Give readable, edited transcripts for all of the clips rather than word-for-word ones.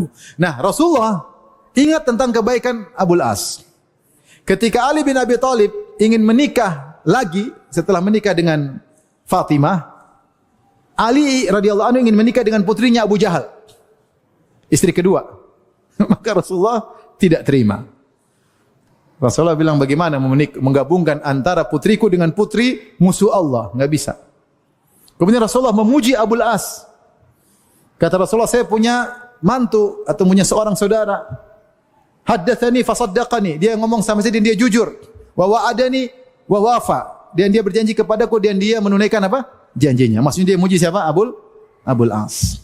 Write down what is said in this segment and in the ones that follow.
anhu. Nah, Rasulullah ingat tentang kebaikan Abul As. Ketika Ali bin Abi Thalib ingin menikah lagi setelah menikah dengan Fatimah, Ali radhiyallahu anhu ingin menikah dengan putrinya Abu Jahal, istri kedua. Maka Rasulullah tidak terima. Rasulullah bilang, bagaimana menggabungkan antara putriku dengan putri musuh Allah? Enggak bisa. Kemudian Rasulullah memuji Abul As. Kata Rasulullah, saya punya mantu atau punya seorang saudara. Haddatsani fasaddaqani. Dia ngomong sama saya dan dia jujur. Wa wa'adani wa wafa. Dan dia berjanji kepadaku dan dia menunaikan apa? Janjinya. Maksudnya dia memuji siapa? Abul As.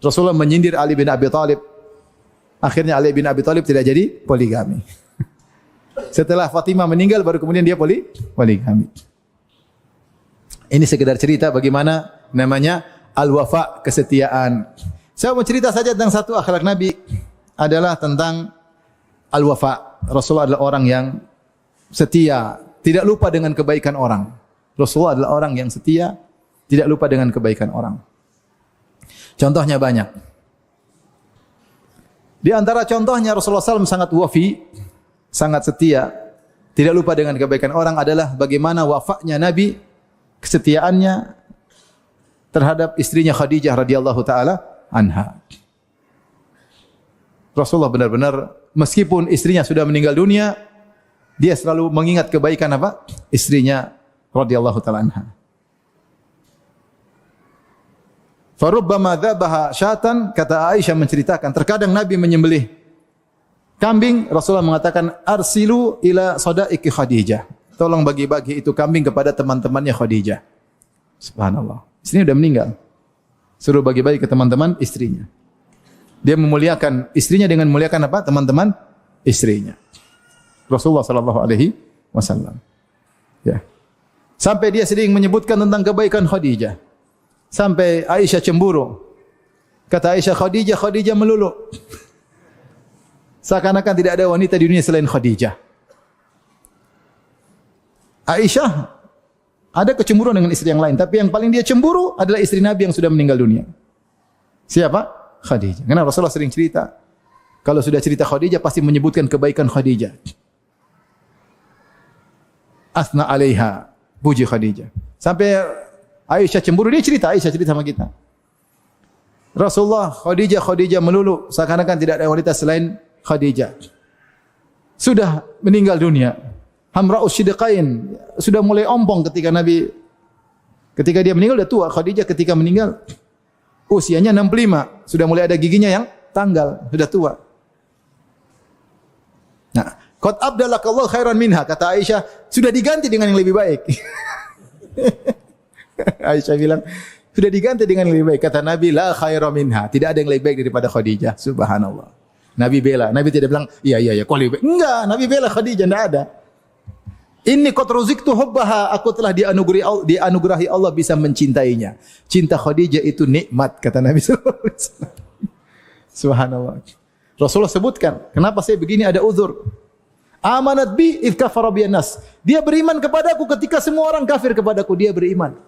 Rasulullah menyindir Ali bin Abi Thalib. Akhirnya Ali bin Abi Thalib tidak jadi poligami. Setelah Fatimah meninggal baru kemudian dia poligami. Ini sekedar cerita bagaimana namanya al-wafa, kesetiaan. Saya mau cerita saja tentang satu akhlak Nabi adalah tentang al-wafa. Rasulullah adalah orang yang setia, tidak lupa dengan kebaikan orang. Rasulullah adalah orang yang setia, tidak lupa dengan kebaikan orang. Contohnya banyak. Di antara contohnya Rasulullah SAW sangat wafi, sangat setia, tidak lupa dengan kebaikan orang adalah bagaimana wafaknya Nabi, kesetiaannya terhadap istrinya Khadijah radhiyallahu taala anha. Rasulullah benar-benar meskipun istrinya sudah meninggal dunia, dia selalu mengingat kebaikan apa? Istrinya radhiyallahu taala anha. Farubbama dzabaha syatan, kata Aisyah menceritakan, terkadang Nabi menyembelih kambing, Rasulullah mengatakan arsilu ila sadaiki Khadijah. Tolong bagi-bagi itu kambing kepada teman-temannya Khadijah. Subhanallah. Istrinya sudah meninggal. Suruh bagi-bagi ke teman-teman istrinya. Dia memuliakan istrinya dengan memuliakan apa? Teman-teman istrinya. Rasulullah sallallahu alaihi wasallam. Ya. Sampai dia sering menyebutkan tentang kebaikan Khadijah. Sampai Aisyah cemburu. Kata Aisyah, Khadijah melulu. Seakan-akan tidak ada wanita di dunia selain Khadijah. Aisyah ada kecemburuan dengan istri yang lain, tapi yang paling dia cemburu adalah istri Nabi yang sudah meninggal dunia. Siapa? Khadijah. Karena Rasulullah sering cerita, kalau sudah cerita Khadijah pasti menyebutkan kebaikan Khadijah. Asna alaiha, puji Khadijah. Sampai Aisyah cemburu, dia cerita, Aisyah cerita sama kita. Rasulullah, Khadijah melulu, seakan-akan tidak ada wanita selain Khadijah. Sudah meninggal dunia. Hamra'us Sidqain, sudah mulai ompong ketika dia meninggal sudah tua. Khadijah ketika meninggal usianya 65, sudah mulai ada giginya yang tanggal, sudah tua. Nah, qad abdalakallahu khairan minha, kata Aisyah, sudah diganti dengan yang lebih baik. Aisyah bilang, sudah diganti dengan yang lebih baik. Kata Nabi, la khairan minha, tidak ada yang lebih baik daripada Khadijah. Subhanallah. Nabi bela, Nabi tidak bilang, iya, kau lebih baik. Enggak, Nabi bela Khadijah, tidak ada. Inni qad ruziktu hubbaha, aku telah dianugerahi Allah bisa mencintainya. Cinta Khadijah itu nikmat, kata Nabi sallallahu alaihi wasallam. Subhanallah. Rasulullah sebutkan, kenapa saya begini ada uzur. Amanat bi idz kafara biyan nas. Dia beriman kepadaku ketika semua orang kafir kepadaku, dia beriman.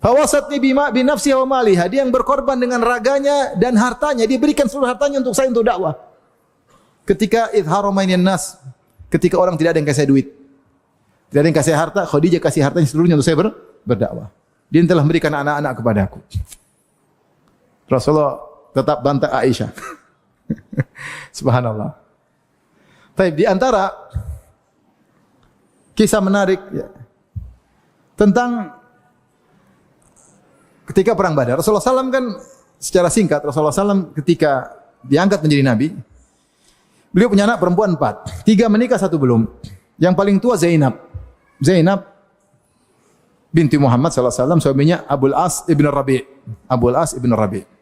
Fawasatni bima bi nafsiha wa maliha, dia yang berkorban dengan raganya dan hartanya, dia berikan seluruh hartanya untuk saya untuk dakwah. Ketika idharamainin nas, ketika orang tidak ada yang kasih duit, tidak ada yang kasih harta, Khadijah kasih hartanya seluruhnya untuk saya berdakwah. Dia telah memberikan anak-anak kepadaku. Rasulullah tetap bantah Aisyah. Subhanallah. Baik, di antara kisah menarik ya, tentang ketika perang Badar, Rasulullah SAW kan secara singkat, Rasulullah SAW ketika diangkat menjadi Nabi, beliau punya anak perempuan 4. 3 menikah, 1 belum. Yang paling tua Zainab. Zainab binti Muhammad SAW, suaminya Abul As ibn Rabi'. Abul As ibn Rabi'.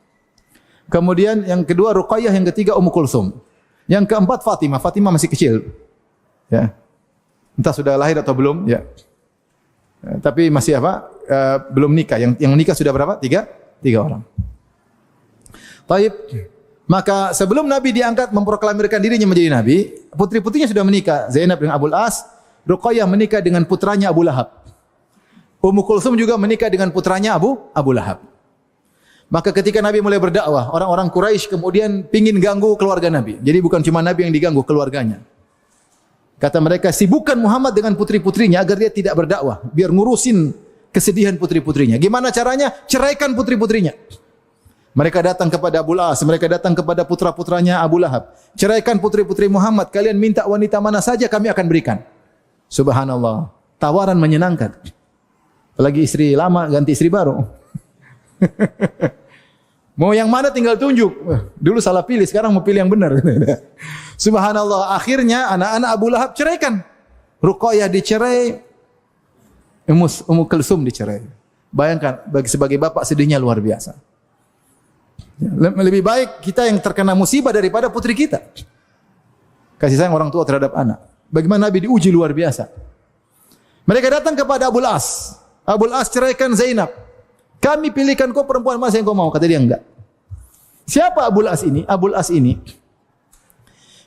Kemudian yang kedua Ruqayyah, yang ketiga Ummu Kulsum. Yang keempat Fatimah. Fatimah masih kecil. Ya. Entah sudah lahir atau belum, ya. Tapi masih apa? Belum nikah. Yang nikah sudah berapa? 3 orang. Taib. Maka sebelum Nabi diangkat memproklamirkan dirinya menjadi Nabi, putri-putrinya sudah menikah. Zainab dengan Abul As, Ruqayyah menikah dengan putranya Abu Lahab. Ummu Kulsum juga menikah dengan putranya Abu Lahab. Maka ketika Nabi mulai berdakwah, orang-orang Quraisy kemudian pingin ganggu keluarga Nabi. Jadi bukan cuma Nabi yang diganggu, keluarganya. Kata mereka, sibukkan Muhammad dengan putri-putrinya agar dia tidak berdakwah. Biar ngurusin kesedihan putri-putrinya. Gimana caranya? Ceraikan putri-putrinya. Mereka datang kepada Abu As, mereka datang kepada putra-putranya Abu Lahab. Ceraikan putri-putri Muhammad, kalian minta wanita mana saja kami akan berikan. Subhanallah, tawaran menyenangkan. Apalagi istri lama ganti istri baru. Mau yang mana tinggal tunjuk. Dulu salah pilih, sekarang mau pilih yang benar. Subhanallah, akhirnya anak-anak Abu Lahab ceraikan. Ruqayyah dicerai, Ummu Kulsum dicerai. Bayangkan, sebagai bapak sedihnya luar biasa. Lebih baik kita yang terkena musibah daripada putri kita. Kasih sayang orang tua terhadap anak. Bagaimana Nabi diuji luar biasa. Mereka datang kepada Abu As. Abu As ceraikan Zainab. Kami pilihkan kau perempuan mana yang kau mau. Kata dia enggak. Siapa Abu As ini? Abu As ini,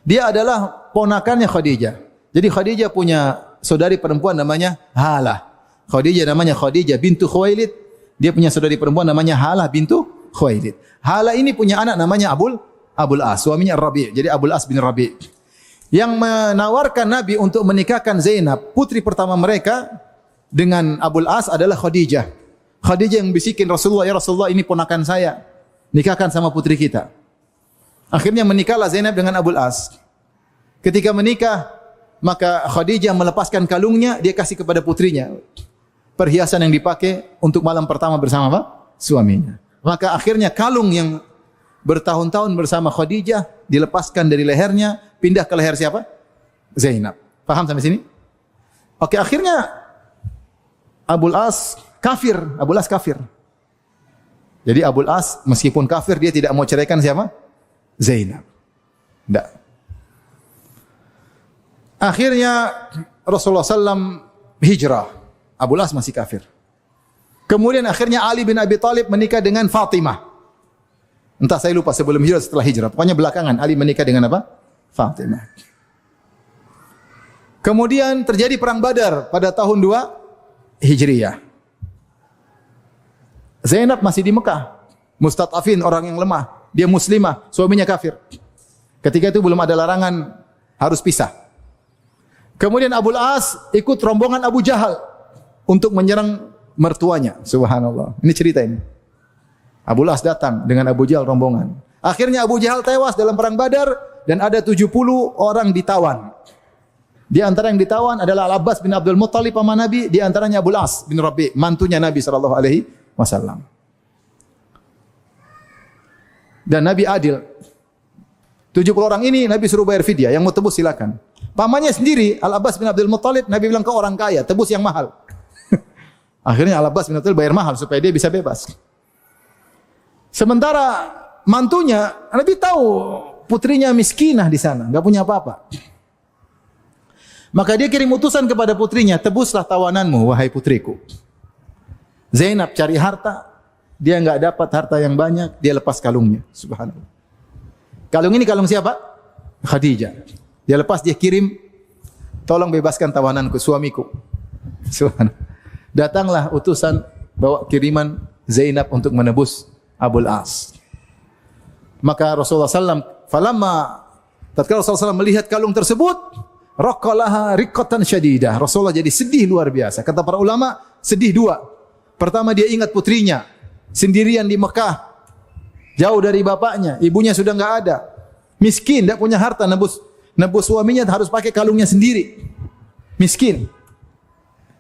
dia adalah ponakannya Khadijah. Jadi Khadijah punya saudari perempuan namanya Halah. Khadijah namanya Khadijah bintu Khuwailid. Dia punya saudari perempuan namanya Halah bintu Khuwailid. Halah ini punya anak namanya Abu As. Suaminya Rabi'. Jadi Abu As bin Rabi'. Yang menawarkan Nabi untuk menikahkan Zainab, putri pertama mereka, dengan Abu As adalah Khadijah. Khadijah yang bisikin Rasulullah, ya Rasulullah ini ponakan saya, nikahkan sama putri kita. Akhirnya menikahlah Zainab dengan Abu As. Ketika menikah, maka Khadijah melepaskan kalungnya, dia kasih kepada putrinya. Perhiasan yang dipakai untuk malam pertama bersama apa? Suaminya. Maka akhirnya kalung yang bertahun-tahun bersama Khadijah dilepaskan dari lehernya, pindah ke leher siapa? Zainab. Paham sampai sini? Oke, akhirnya Abu As kafir. Abu As kafir. Jadi Abu As meskipun kafir dia tidak mau ceraikan siapa? Zainab. Tidak. Akhirnya Rasulullah SAW hijrah. Abu As masih kafir. Kemudian akhirnya Ali bin Abi Thalib menikah dengan Fatimah. Entah saya lupa sebelum hijrah setelah hijrah. Pokoknya belakangan Ali menikah dengan apa? Fatimah. Kemudian terjadi perang Badar pada tahun 2 Hijriyah. Zainab masih di Mekah. Mustad'afin, orang yang lemah. Dia muslimah, suaminya kafir. Ketika itu belum ada larangan harus pisah. Kemudian Abu As ikut rombongan Abu Jahal untuk menyerang mertuanya. Subhanallah. Ini cerita ini. Abu As datang dengan Abu Jahal rombongan. Akhirnya Abu Jahal tewas dalam perang Badar dan ada 70 orang ditawan. Di antara yang ditawan adalah Al-Abbas bin Abdul Muttalib paman Nabi, di antaranya Abu As bin Rabi', mantunya Nabi sallallahu alaihi wasallam. Dan Nabi adil. 70 orang ini Nabi suruh bayar fidyah, yang mau tebus silakan. Pamannya sendiri Al-Abbas bin Abdul Muttalib, Nabi bilang kau orang kaya, tebus yang mahal. Akhirnya Al-Abbas bin Abdul bayar mahal supaya dia bisa bebas. Sementara mantunya, Nabi tahu putrinya miskinah di sana, enggak punya apa-apa. Maka dia kirim utusan kepada putrinya, tebuslah tawananmu wahai putriku. Zainab cari harta, dia enggak dapat harta yang banyak, dia lepas kalungnya. Subhanallah. Kalung ini kalung siapa? Khadijah. Dia lepas, dia kirim, tolong bebaskan tawananku, suamiku. Subhanallah. Datanglah utusan bawa kiriman Zainab untuk menebus Abu As. Maka Rasulullah SAW, tatkala Rasulullah SAW melihat kalung tersebut, raqalaha riqatan syadidah. Rasulullah jadi sedih luar biasa. Kata para ulama, sedih dua. Pertama dia ingat putrinya, sendirian di Mekah, jauh dari bapaknya, ibunya sudah enggak ada, miskin, tidak punya harta, nebus suaminya harus pakai kalungnya sendiri, miskin.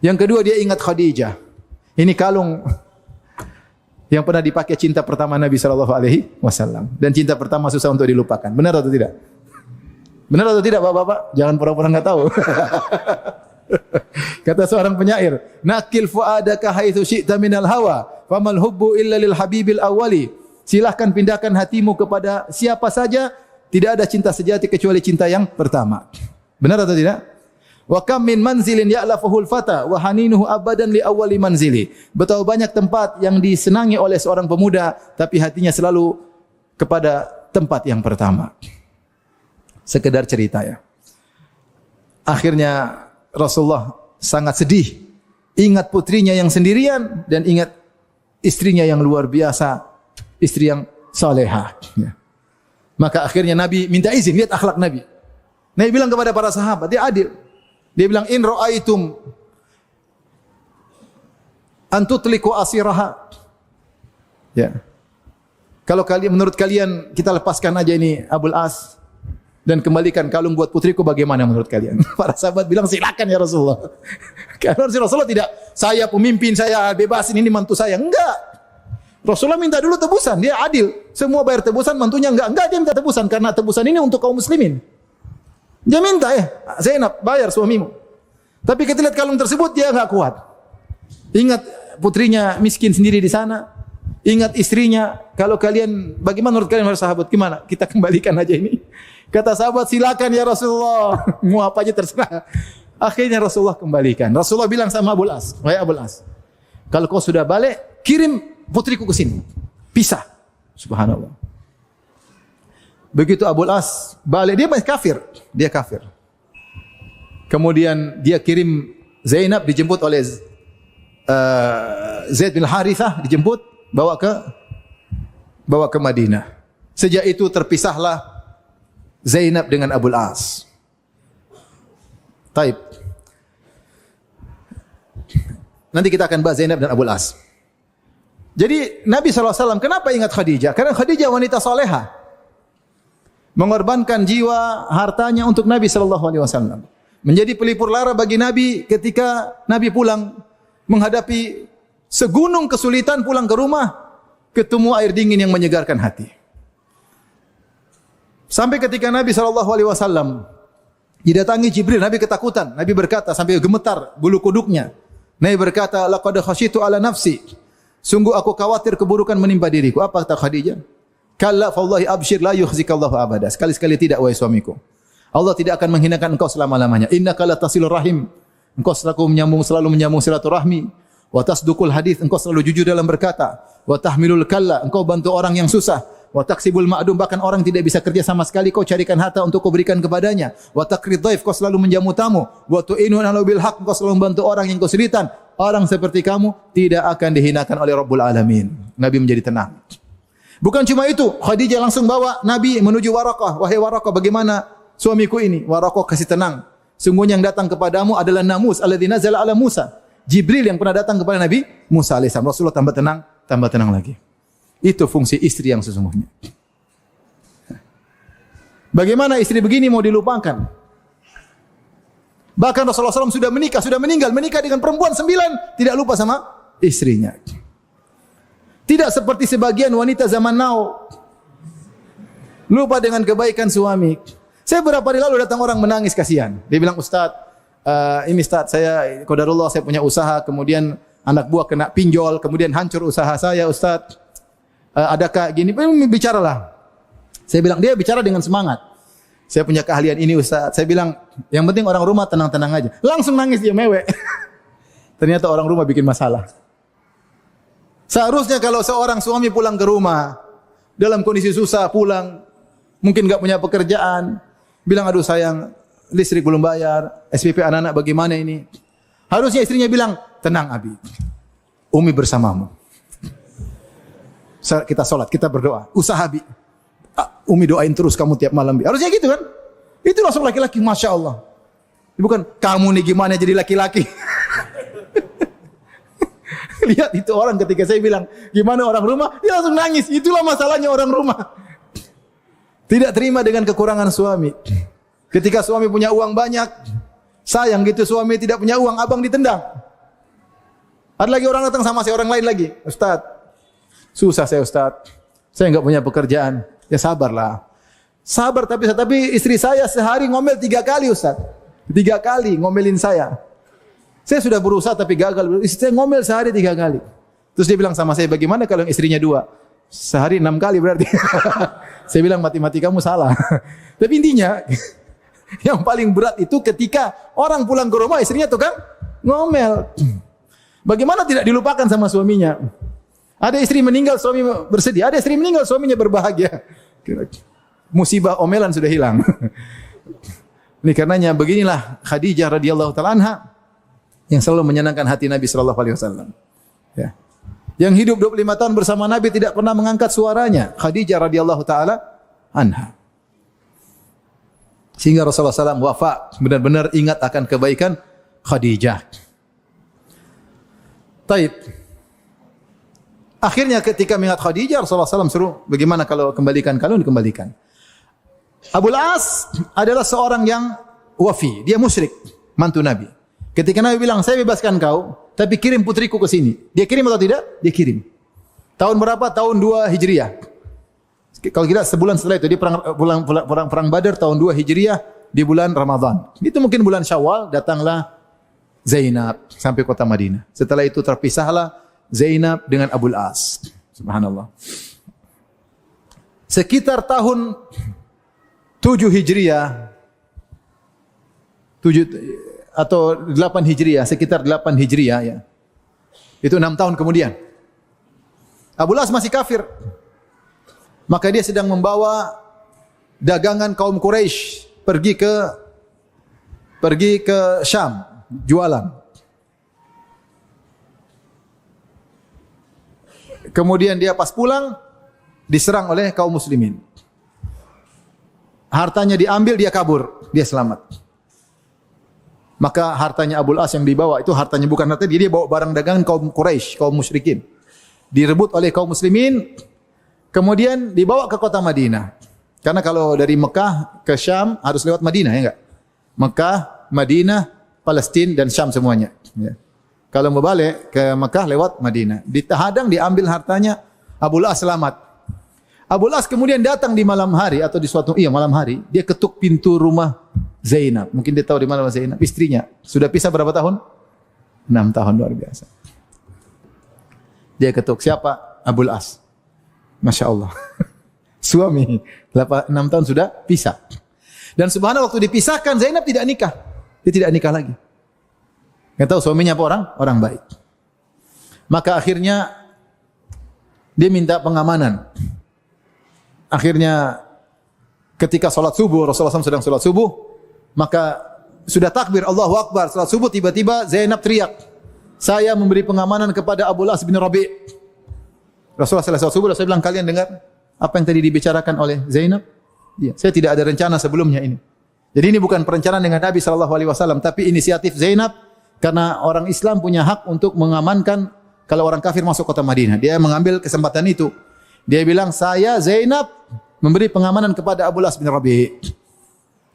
Yang kedua dia ingat Khadijah, ini kalung yang pernah dipakai cinta pertama Nabi sallallahu alaihi wasallam, dan cinta pertama susah untuk dilupakan. Benar atau tidak? Benar atau tidak, Bapak-bapak? Jangan pura-pura enggak tahu. Kata seorang penyair, nakil fuadaka haitsu syi'ta minal hawa, famal hubbu illa lil habibil awwali. Silahkan pindahkan hatimu kepada siapa saja, tidak ada cinta sejati kecuali cinta yang pertama. Benar atau tidak? Wa kam min manzilin ya'lafuhul fata wa haninuhu abadan li awwali manzili. Betapa banyak tempat yang disenangi oleh seorang pemuda tapi hatinya selalu kepada tempat yang pertama. Sekedar cerita ya. Akhirnya Rasulullah sangat sedih, ingat putrinya yang sendirian dan ingat istrinya yang luar biasa istri yang salehah. Ya. Maka akhirnya Nabi minta izin, lihat akhlak Nabi. Nabi bilang kepada para sahabat, dia adil. Dia bilang, in ra'aitum an tutliqu asiraha. Ya. Kalau kalian, menurut kalian kita lepaskan aja ini Abul As dan kembalikan kalung buat putriku, bagaimana menurut kalian? Para sahabat bilang, silakan ya Rasulullah. Karena Rasulullah tidak, saya pemimpin, saya bebasin, ini mantu saya. Enggak. Rasulullah minta dulu tebusan, dia adil. Semua bayar tebusan, mantunya enggak dia minta tebusan karena tebusan ini untuk kaum muslimin. Dia minta, Zainab, bayar suamimu. Tapi ketika lihat kalung tersebut, dia enggak kuat. Ingat putrinya miskin sendiri di sana. Ingat istrinya. Kalau kalian, bagaimana menurut kalian para sahabat? Gimana? Kita kembalikan aja ini. Kata sahabat, silakan ya Rasulullah. Mau apa aja terserah. Akhirnya Rasulullah kembalikan. Rasulullah bilang sama Abul As, wahai Abul As, kalau kau sudah balik, kirim putriku ke sini. Pisah. Subhanallah. Begitu Abul As balik, dia masih kafir. Dia kafir. Kemudian dia kirim Zainab, dijemput oleh Zaid bin Harithah, dijemput, bawa ke Madinah. Sejak itu terpisahlah Zainab dengan Abul As. Taib. Nanti kita akan bahas Zainab dan Abul As. Jadi Nabi SAW kenapa ingat Khadijah? Karena Khadijah wanita soleha. Mengorbankan jiwa, hartanya untuk Nabi SAW. Menjadi pelipur lara bagi Nabi ketika Nabi pulang. Menghadapi segunung kesulitan pulang ke rumah. Ketemu air dingin yang menyegarkan hati. Sampai ketika Nabi SAW didatangi Jibril, Nabi ketakutan. Nabi berkata sampai gemetar bulu kuduknya. Nabi berkata, laqad khasyitu ala nafsi. Sungguh aku khawatir keburukan menimpa diriku. Apa kata Khadijah? Kalla fallahi abshir la yukhzikallahu abada. Sekali-sekali tidak, wahai suamiku. Allah tidak akan menghinakan engkau selama-lamanya. Innaka la tasilur rahim. Engkau selalu menyambung silaturahmi. Wa tasduqul hadits. Engkau selalu jujur dalam berkata. Wa tahmilul kalla. Engkau bantu orang yang susah. Wa taksibul ma'dum, bahkan orang tidak bisa kerja sama sekali, kau carikan harta untuk kau berikan kepadanya. Wa taqrid dhaif, kau selalu menjamu tamu. Wa tu'inu 'ala bil haqq, kau selalu membantu orang yang kesulitan. Orang seperti kamu tidak akan dihinakan oleh Rabbul Alamin. Nabi menjadi tenang. Bukan cuma itu, Khadijah langsung bawa Nabi menuju Waraqah. Wahai Waraqah, bagaimana suamiku ini? Waraqah kasih tenang. Sungguhnya yang datang kepadamu adalah Namus alladzi nazala ala Musa. Jibril yang pernah datang kepada Nabi Musa alaihissalam. Rasulullah tambah tenang lagi. Itu fungsi istri yang sesungguhnya. Bagaimana istri begini mau dilupakan? Bahkan Rasulullah SAW sudah menikah dengan perempuan 9, tidak lupa sama istrinya. Tidak seperti sebagian wanita zaman now, lupa dengan kebaikan suami. Saya beberapa hari lalu datang orang menangis kasihan. Dia bilang, Ustaz, ini Ustaz, saya qadarullah, saya punya usaha, kemudian anak buah kena pinjol, kemudian hancur usaha saya, Ustaz. Adakah gini? Bicaralah. Saya bilang, dia bicara dengan semangat. Saya punya keahlian ini Ustaz. Saya bilang, yang penting orang rumah tenang-tenang aja. Langsung nangis dia, mewek. Ternyata orang rumah bikin masalah. Seharusnya kalau seorang suami pulang ke rumah, dalam kondisi susah pulang, mungkin enggak punya pekerjaan, bilang, aduh sayang, listrik belum bayar, SPP anak-anak bagaimana ini? Harusnya istrinya bilang, tenang Abi, Umi bersamamu. Kita sholat, kita berdoa. Usaha Bi, Umi doain terus kamu tiap malam Bi. Harusnya gitu kan? Itu langsung laki-laki, Masya Allah. Bukan, kamu nih gimana jadi laki-laki. Lihat itu orang ketika saya bilang, gimana orang rumah? Dia langsung nangis. Itulah masalahnya orang rumah. Tidak terima dengan kekurangan suami. Ketika suami punya uang banyak, sayang gitu suami tidak punya uang, abang ditendang. Ada lagi orang datang sama saya, orang lain lagi. Ustaz, susah saya Ustaz. Saya enggak punya pekerjaan. Ya sabarlah. Sabar tapi istri saya sehari ngomel 3 kali Ustaz. 3 kali ngomelin saya. Saya sudah berusaha tapi gagal. Istri saya ngomel sehari 3 kali. Terus dia bilang sama saya, bagaimana kalau yang istrinya 2? Sehari 6 kali berarti. Saya bilang matematikamu salah. Tapi intinya yang paling berat itu ketika orang pulang ke rumah istrinya tukang ngomel. Bagaimana tidak dilupakan sama suaminya? Ada istri meninggal, suami bersedih. Ada istri meninggal, suaminya berbahagia. Musibah omelan sudah hilang. Ini karenanya beginilah Khadijah radhiyallahu taala anha yang selalu menyenangkan hati Nabi sallallahu alaihi wasallam. Ya. yang hidup 25 tahun bersama Nabi tidak pernah mengangkat suaranya, Khadijah radhiyallahu taala anha. Sehingga Rasulullah SAW wafat benar-benar ingat akan kebaikan Khadijah. Taib. Akhirnya ketika mengingat Khadijah, Rasulullah SAW suruh, bagaimana kalau kembalikan kalung? Dikembalikan. Abul As adalah seorang yang wafi, dia musyrik, mantu Nabi. Ketika Nabi bilang, saya bebaskan kau, tapi kirim putriku ke sini. Dia kirim atau tidak? Dia kirim. Tahun berapa? Tahun 2 Hijriah. Kalau kita sebulan setelah itu, dia perang Badar tahun 2 Hijriah di bulan Ramadan. Itu mungkin bulan Syawal, datanglah Zainab sampai kota Madinah. Setelah itu terpisahlah Zainab dengan Abul As. Subhanallah. Sekitar tahun 7 Hijriah, 7 atau 8 Hijriah, sekitar 8 Hijriah ya. Itu 6 tahun kemudian. Abul As masih kafir. Maka dia sedang membawa dagangan kaum Quraisy pergi ke Syam, jualan. Kemudian dia pas pulang diserang oleh kaum muslimin. Hartanya diambil, dia kabur, dia selamat. Maka hartanya Abul As yang dibawa itu hartanya bukan hartanya dia bawa barang dagangan kaum Quraisy, kaum musyrikin. Direbut oleh kaum muslimin, kemudian dibawa ke kota Madinah. Karena kalau dari Mekah ke Syam harus lewat Madinah, ya enggak? Mekah, Madinah, Palestina dan Syam semuanya. Ya. Kalau mau balik ke Mekah lewat Madinah. Ditahadang, diambil hartanya, Abul As selamat. Abul As kemudian datang di malam hari atau di suatu malam hari, dia ketuk pintu rumah Zainab. Mungkin dia tahu di mana Zainab, istrinya. Sudah pisah berapa tahun? 6 tahun, luar biasa. Dia ketuk, siapa? Abul As. Masya Allah. Suami 6 tahun sudah pisah. Dan subhanallah waktu dipisahkan Zainab tidak nikah. Dia tidak nikah lagi. Enggak tahu suaminya apa orang? Orang baik. Maka akhirnya dia minta pengamanan. Akhirnya ketika salat subuh, Rasulullah SAW sedang salat subuh, maka sudah takbir Allahu Akbar, salat subuh, tiba-tiba Zainab teriak, saya memberi pengamanan kepada Abul As bin Rabi'. Rasulullah selesai salat subuh, Rasulullah bilang, kalian dengar apa yang tadi dibicarakan oleh Zainab? Ya, saya tidak ada rencana sebelumnya ini. Jadi ini bukan perencanaan dengan Nabi SAW, tapi inisiatif Zainab, karena orang Islam punya hak untuk mengamankan kalau orang kafir masuk kota Madinah. Dia mengambil kesempatan itu. Dia bilang, saya Zainab memberi pengamanan kepada Abul As bin Rabi'.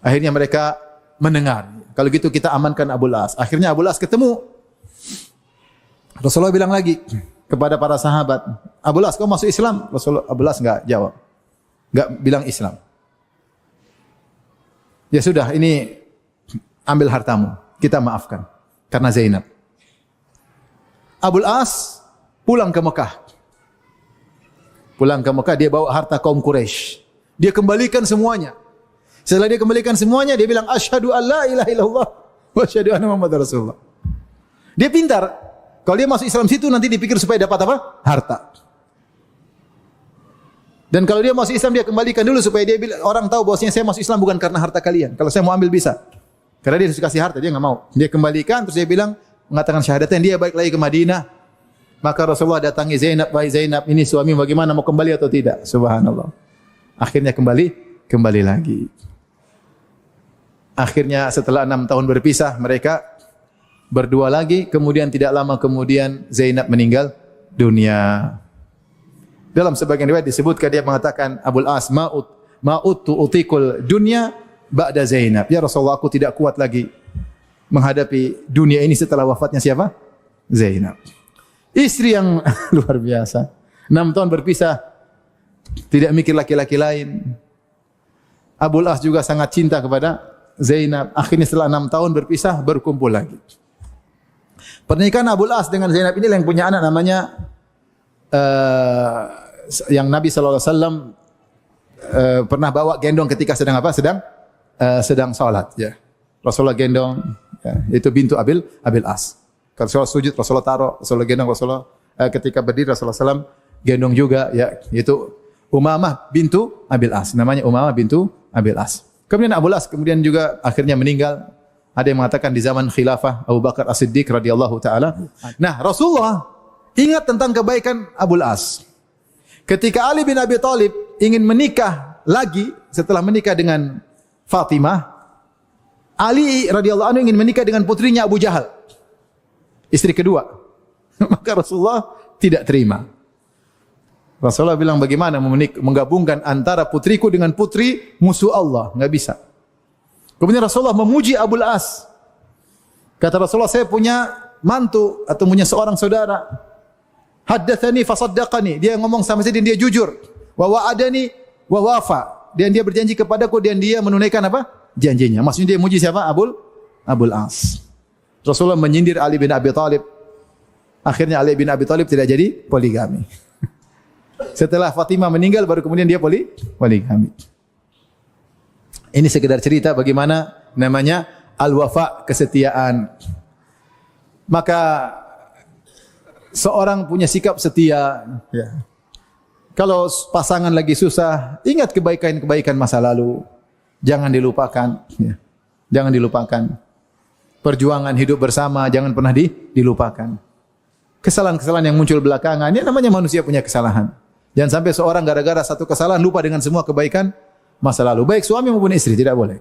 Akhirnya mereka mendengar. Kalau gitu kita amankan Abul As. Akhirnya Abul As ketemu. Rasulullah bilang lagi kepada para sahabat, Abul As, kau masuk Islam? Rasulullah, Abul As enggak jawab. Enggak bilang Islam. Ya sudah, ini ambil hartamu. Kita maafkan. Karena Zainab. Abul As pulang ke Mekah. Pulang ke Mekah, dia bawa harta kaum Quraisy. Dia kembalikan semuanya. Setelah dia kembalikan semuanya, dia bilang, asyhadu an la ilaha illallah wa asyhadu anna Muhammadar Rasulullah. Dia pintar. Kalau dia masuk Islam situ, nanti dipikir supaya dapat apa? Harta. Dan kalau dia masuk Islam, dia kembalikan dulu supaya dia bilang, orang tahu bahwasanya saya masuk Islam bukan karena harta kalian. Kalau saya mau ambil bisa. Karena dia dikasih harta, dia enggak mau. Dia kembalikan, terus dia bilang, mengatakan syahadatnya, dia balik lagi ke Madinah. Maka Rasulullah datangi Zainab, wahai Zainab, ini suami bagaimana, mau kembali atau tidak? Subhanallah. Akhirnya kembali lagi. Akhirnya setelah 6 tahun berpisah, mereka berdua lagi, kemudian tidak lama kemudian Zainab meninggal dunia. Dalam sebagian riwayat disebutkan dia mengatakan, Abul As, ma'uttu utikul dunya ba'da Zainab. Ya Rasulullah, aku tidak kuat lagi menghadapi dunia ini setelah wafatnya siapa? Zainab. Istri yang luar biasa. 6 tahun berpisah, tidak mikir laki-laki lain. Abul As juga sangat cinta kepada Zainab. Akhirnya setelah 6 tahun berpisah, berkumpul lagi. Pernikahan Abul As dengan Zainab ini yang punya anak namanya yang Nabi SAW pernah bawa gendong ketika sedang apa? Sedang salat. Ya. Rasulullah gendong, ya, itu bintu Abil As. Kalau Rasulullah sujud, Rasulullah taruh, Rasulullah gendong, Rasulullah ketika berdiri Rasulullah SAW gendong juga, ya, itu Umamah bintu Abil As. Namanya Umamah bintu Abil As. Kemudian Abul As kemudian juga akhirnya meninggal. Ada yang mengatakan di zaman khilafah Abu Bakar As-Siddiq radhiyallahu taala. Nah, Rasulullah Ingat tentang kebaikan Abul As. Ketika Ali bin Abi Thalib ingin menikah lagi setelah menikah dengan Fatimah, Ali radhiyallahu anhu ingin menikah dengan putrinya Abu Jahal, istri kedua. Maka Rasulullah tidak terima. Rasulullah bilang, bagaimana menggabungkan antara putriku dengan putri musuh Allah? Enggak bisa. Kemudian Rasulullah memuji Abul As. Kata Rasulullah, saya punya mantu atau punya seorang saudara. Haddatsani fasaddaqani. Dia ngomong sama saya dan dia jujur. Wa wa'adani wa wafa. Dan dia berjanji kepadaku dan dia menunaikan apa? Janjinya. Maksudnya dia memuji siapa? Abul As. Rasulullah menyindir Ali bin Abi Thalib. Akhirnya Ali bin Abi Thalib tidak jadi poligami. Setelah Fatimah meninggal baru kemudian dia poligami. Ini sekedar cerita bagaimana namanya al-wafa, kesetiaan. Maka seorang punya sikap setia, ya. Kalau pasangan lagi susah, ingat kebaikan-kebaikan masa lalu. Jangan dilupakan, ya. Jangan dilupakan. Perjuangan hidup bersama jangan pernah dilupakan. Kesalahan-kesalahan yang muncul belakangan, ini namanya manusia punya kesalahan. Jangan sampai seorang gara-gara satu kesalahan lupa dengan semua kebaikan masa lalu. Baik suami maupun istri, tidak boleh.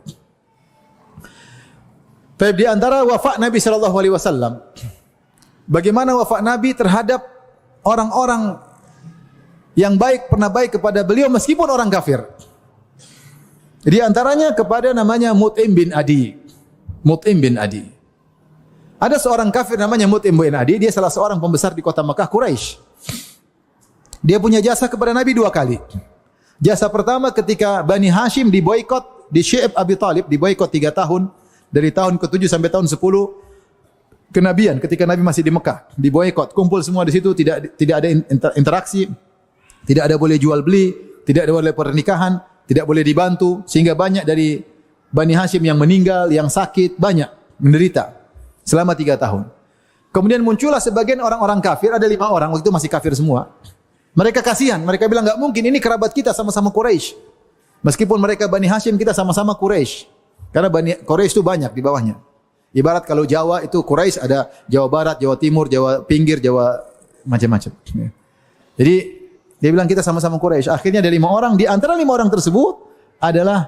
Tapi di antara wafat Nabi SAW, bagaimana wafat Nabi terhadap orang-orang yang baik, pernah baik kepada beliau meskipun orang kafir. Di antaranya kepada namanya Mut'im bin Adi. Mut'im bin Adi. Ada seorang kafir namanya Mut'im bin Adi, dia salah seorang pembesar di kota Makkah, Quraisy. Dia punya jasa kepada Nabi 2 kali. Jasa pertama ketika Bani Hashim diboikot di Syi'ab Abi Thalib, diboikot 3 tahun, dari tahun ke-7 sampai tahun 10 kenabian, ketika Nabi masih di Mekah, diboikot, kumpul semua di situ, tidak ada interaksi, tidak ada boleh jual beli, tidak ada boleh pernikahan, tidak boleh dibantu, sehingga banyak dari Bani Hashim yang meninggal, yang sakit, banyak menderita selama 3 tahun. Kemudian muncullah sebagian orang-orang kafir, ada 5 orang, waktu itu masih kafir semua. Mereka kasihan, mereka bilang enggak mungkin, ini kerabat kita sama-sama Quraisy. Meskipun mereka Bani Hashim, kita sama-sama Quraisy. Karena Bani Quraisy itu banyak di bawahnya. Ibarat kalau Jawa itu Quraisy ada Jawa Barat, Jawa Timur, Jawa Pinggir, Jawa macam-macam. Jadi dia bilang kita sama-sama Quraisy. Akhirnya ada 5 orang, di antara 5 orang tersebut adalah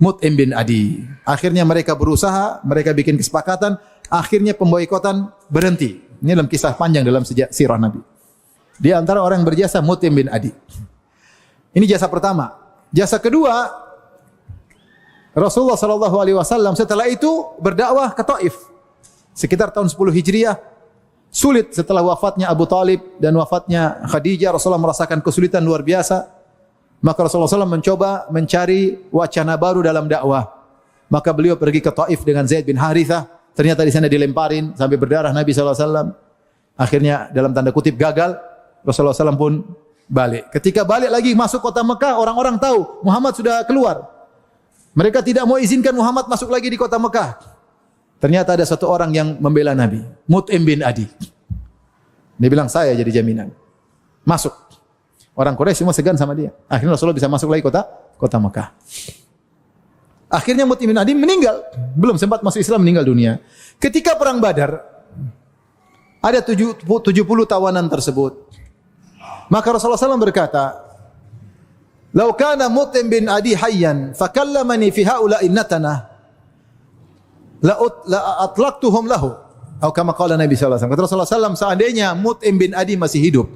Mut'im bin Adi. Akhirnya mereka berusaha, mereka bikin kesepakatan, akhirnya pemboikotan berhenti. Ini dalam kisah panjang dalam sirah Nabi. Di antara orang yang berjasa Mut'im bin Adi. Ini jasa pertama. Jasa kedua, Rasulullah SAW setelah itu berdakwah ke Taif. Sekitar tahun 10 Hijriah. Sulit setelah wafatnya Abu Talib dan wafatnya Khadijah. Rasulullah merasakan kesulitan luar biasa. Maka Rasulullah SAW mencoba mencari wacana baru dalam dakwah. Maka beliau pergi ke Taif dengan Zaid bin Harithah. Ternyata di sana dilemparin sampai berdarah Nabi SAW. Akhirnya dalam tanda kutip gagal. Rasulullah SAW pun balik. Ketika balik lagi masuk kota Mekah, orang-orang tahu Muhammad sudah keluar. Mereka tidak mau izinkan Muhammad masuk lagi di kota Mekah. Ternyata ada satu orang yang membela Nabi, Mut'im bin Adi. Dia bilang, saya jadi jaminan. Masuk. Orang Quraisy semua segan sama dia. Akhirnya Rasulullah bisa masuk lagi kota Mekah. Akhirnya Mut'im bin Adi meninggal. Belum sempat masuk Islam, meninggal dunia. Ketika perang Badar, ada 70 tawanan tersebut. Maka Rasulullah SAW berkata, "Lau kana Mut'im bin Adi hayyan, fakallamani fi haula'i natana, la atlaqtuhum lahu." Atau kama qala Nabi sallallahu alaihi wasallam. Kata Rasulullah SAW, seandainya Mut'im bin Adi masih hidup,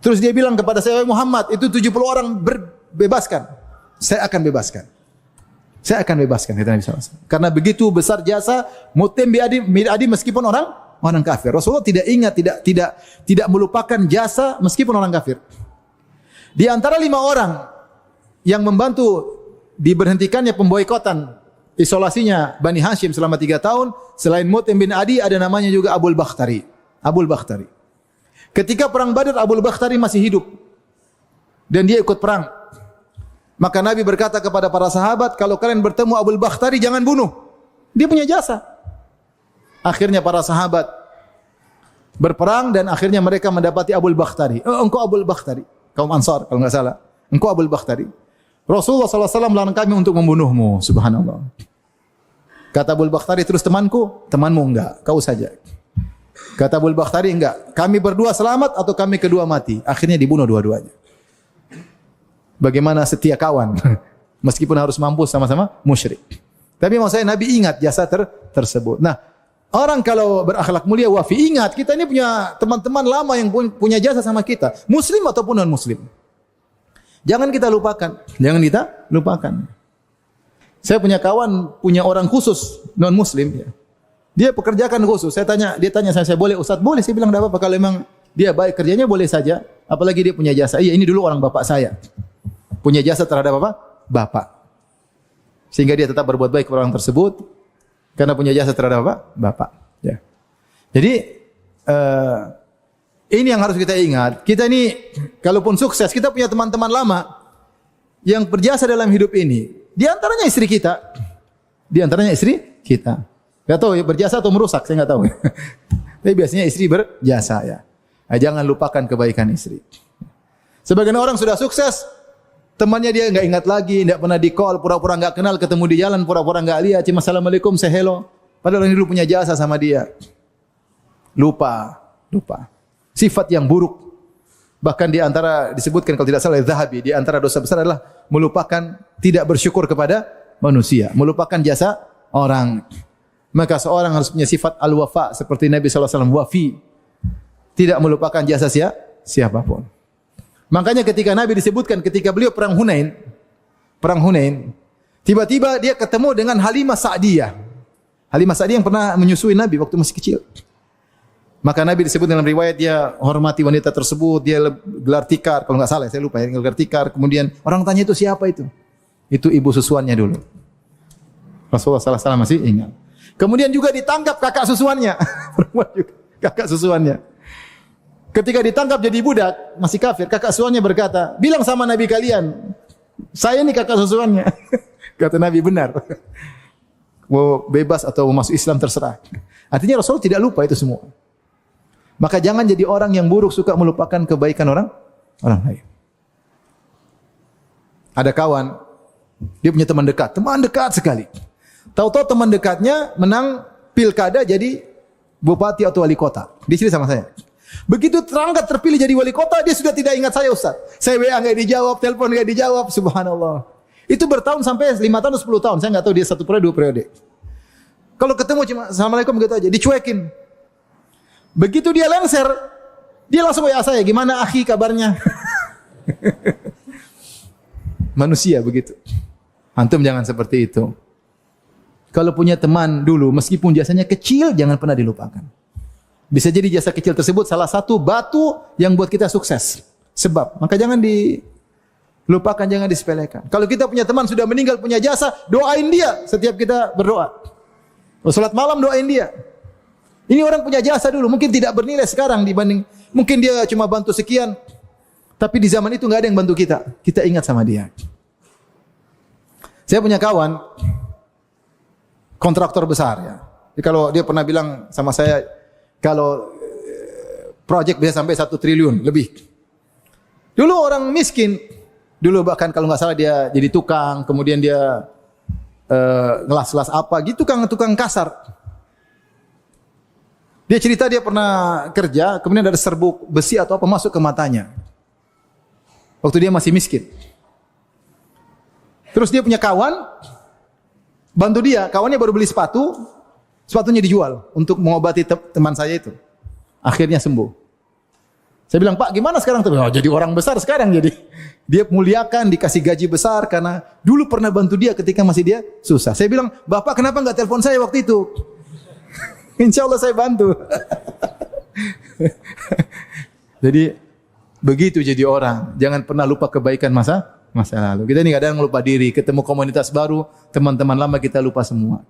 terus dia bilang kepada saya, Muhammad, itu 70 orang bebaskan, saya akan bebaskan. Saya akan bebaskan, kata Nabi SAW. Karena begitu besar jasa Mut'im bin Adi meskipun orang kafir. Rasulullah tidak ingat, tidak melupakan jasa meskipun orang kafir. Di antara 5 orang yang membantu diberhentikannya pemboikotan, isolasinya Bani Hashim selama 3 tahun, selain Mut'im bin Adi ada namanya juga Abul Bakhtari. Abul Bakhtari. Ketika perang Badar, Abul Bakhtari masih hidup dan dia ikut perang. Maka Nabi berkata kepada para sahabat, kalau kalian bertemu Abul Bakhtari jangan bunuh. Dia punya jasa. Akhirnya para sahabat berperang dan akhirnya mereka mendapati Abul Bakhtari. Engkau Abul Bakhtari, kaum Ansar kalau enggak salah. Engkau Abul Bakhtari. Rasulullah SAW melarang kami untuk membunuhmu. Subhanallah. Kata Abul Bakhtari, terus temanku? Temanmu enggak, kau saja. Kata Abu Bakhtari, enggak. Kami berdua selamat atau kami kedua mati. Akhirnya dibunuh dua-duanya. Bagaimana setia kawan. Meskipun harus mampus sama-sama musyrik. Tapi maksud saya Nabi ingat jasa tersebut. Nah, orang kalau berakhlak mulia wafi, ingat kita ini punya teman-teman lama yang punya jasa sama kita. Muslim ataupun non-muslim. Jangan kita lupakan. Jangan kita lupakan. Saya punya kawan, punya orang khusus non-muslim. Ya. Dia pekerjakan khusus. Dia tanya saya boleh Ustaz? Boleh. Saya bilang tidak apa-apa. Kalau memang dia baik kerjanya boleh saja. Apalagi dia punya jasa. Iya, ini dulu orang bapak saya. Punya jasa terhadap apa? Bapak. Sehingga dia tetap berbuat baik kepada orang tersebut. Karena punya jasa terhadap apa? Bapak. Ya. Jadi, ini yang harus kita ingat. Kita ini, kalaupun sukses, kita punya teman-teman lama yang berjasa dalam hidup ini. Di antaranya istri kita. Di antaranya istri kita. Gak tahu ya, berjasa atau merusak, saya gak tahu. Tapi biasanya istri berjasa ya. Nah, jangan lupakan kebaikan istri. Sebagian orang sudah sukses, temannya dia enggak ingat lagi, enggak pernah di-call, pura-pura enggak kenal, ketemu di jalan, pura-pura enggak lihat, cuma assalamualaikum, say hello. Padahal orang dulu punya jasa sama dia. Lupa. Sifat yang buruk. Bahkan di antara disebutkan kalau tidak salah Zahabi, di antara dosa besar adalah melupakan tidak bersyukur kepada manusia, melupakan jasa orang. Maka seorang harus punya sifat al-wafa seperti Nabi sallallahu alaihi wasallam wafi. Tidak melupakan jasa siapapun. Makanya ketika Nabi disebutkan ketika beliau perang Hunain, tiba-tiba dia ketemu dengan Halimah Sa'diyah. Halimah Sa'diyah yang pernah menyusui Nabi waktu masih kecil. Maka Nabi disebut dalam riwayat dia hormati wanita tersebut, dia gelar tikar, kalau enggak salah saya lupa ya, gelar tikar. Kemudian orang tanya itu siapa itu? Itu ibu susuannya dulu. Rasulullah sallallahu alaihi wasallam masih ingat. Kemudian juga ditangkap kakak susuannya. Perempuan juga, kakak susuannya. Ketika ditangkap jadi budak, masih kafir, kakak susuannya berkata, bilang sama Nabi kalian, saya ini kakak susuannya. Kata Nabi, benar. Mau bebas atau mau masuk Islam terserah. Artinya Rasul tidak lupa itu semua. Maka jangan jadi orang yang buruk, suka melupakan kebaikan orang lain. Ada kawan, dia punya teman dekat sekali. Tahu-tahu teman dekatnya menang pilkada jadi bupati atau wali kota. Dia cerita sama saya. Begitu terangkat terpilih jadi wali kota, dia sudah tidak ingat saya Ustaz. Saya WA enggak dijawab, telepon enggak dijawab, subhanallah. Itu bertahun sampai 5 tahun 10 tahun. Saya enggak tahu dia 1 periode 2 periode. Kalau ketemu cuma assalamualaikum gitu aja, dicuekin. Begitu dia lengser, dia langsung WA saya, gimana akhi kabarnya? Manusia begitu. Antum jangan seperti itu. Kalau punya teman dulu, meskipun jasanya kecil, jangan pernah dilupakan. Bisa jadi jasa kecil tersebut salah satu batu yang buat kita sukses. Sebab, maka jangan dilupakan, jangan disepelekan. Kalau kita punya teman sudah meninggal, punya jasa, doain dia setiap kita berdoa. Salat malam doain dia. Ini orang punya jasa dulu, mungkin tidak bernilai sekarang dibanding, mungkin dia cuma bantu sekian, tapi di zaman itu enggak ada yang bantu kita. Kita ingat sama dia. Saya punya kawan, kontraktor besar ya. Jadi kalau dia pernah bilang sama saya, kalau project bisa sampai 1 triliun lebih. Dulu orang miskin, dulu bahkan kalau nggak salah dia jadi tukang, kemudian dia ngelas-las apa gitu, tukang kasar. Dia cerita dia pernah kerja, kemudian ada serbuk besi atau apa masuk ke matanya. Waktu dia masih miskin. Terus dia punya kawan, bantu dia, kawannya baru beli sepatu, sepatunya dijual untuk mengobati teman saya itu. Akhirnya sembuh. Saya bilang, Pak gimana sekarang? Oh, jadi orang besar sekarang jadi. Dia muliakan, dikasih gaji besar karena dulu pernah bantu dia ketika masih dia susah. Saya bilang, Bapak kenapa enggak telepon saya waktu itu? Insya Allah saya bantu. Jadi begitu jadi orang. Jangan pernah lupa kebaikan masa lalu. Kita ini kadang lupa diri. Ketemu komunitas baru, teman-teman lama kita lupa semua.